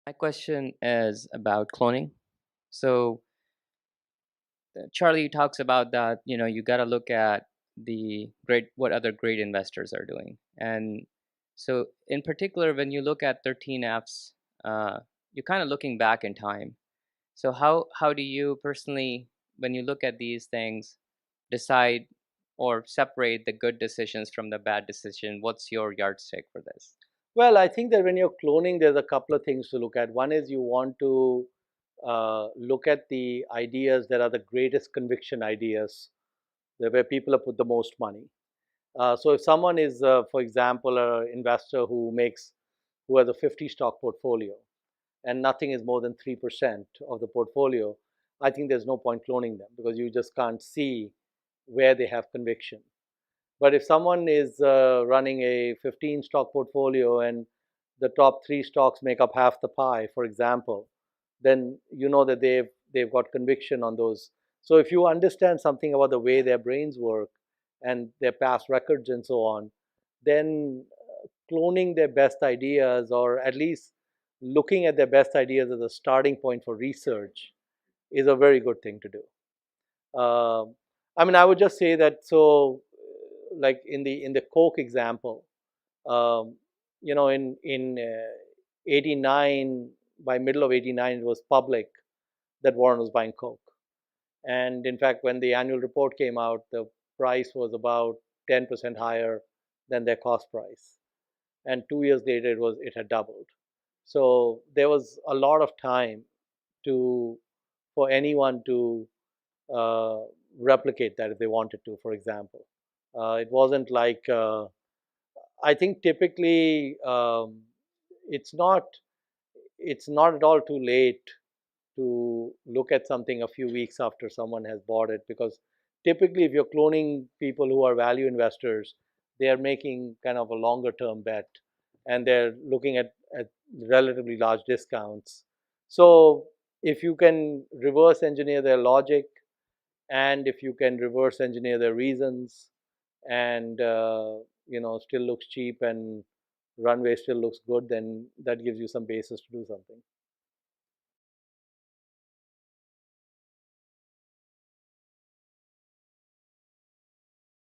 My question is about cloning. So Charlie talks about that, you got to look at the great what other great investors are doing. And so in particular, when you look at 13 Fs, you're kind of looking back in time. So how do you personally, when you look at these things, decide or separate the good decisions from the bad decision? What's your yardstick for this? Well, I think that when you're cloning, there's a couple of things to look at. One is you want to look at the ideas that are the greatest conviction ideas, where people have put the most money. So if someone is, for example, an investor who has a 50 stock portfolio and nothing is more than 3% of the portfolio, I think there's no point cloning them because you just can't see where they have conviction. But if someone is running a 15 stock portfolio and the top three stocks make up half the pie, for example, then you know that they've got conviction on those. So if you understand something about the way their brains work and their past records and so on, then cloning their best ideas, or at least looking at their best ideas as a starting point for research, is a very good thing to do. I mean, I would just say that. So, like in the Coke example, um, in '89, by middle of '89, it was public that Warren was buying Coke, and in fact, when the annual report came out, the price was about 10% higher than their cost price, and 2 years later, it had doubled. So there was a lot of time to for anyone to uh, replicate that if they wanted to, for example. It wasn't like, I think typically it's not it's not at all too late to look at something a few weeks after someone has bought it, because typically if you're cloning people who are value investors, they are making kind of a longer term bet and they're looking at relatively large discounts. So if you can reverse engineer their logic, and if you can reverse engineer their reasons, and still looks cheap and runway still looks good, then that gives you some basis to do something.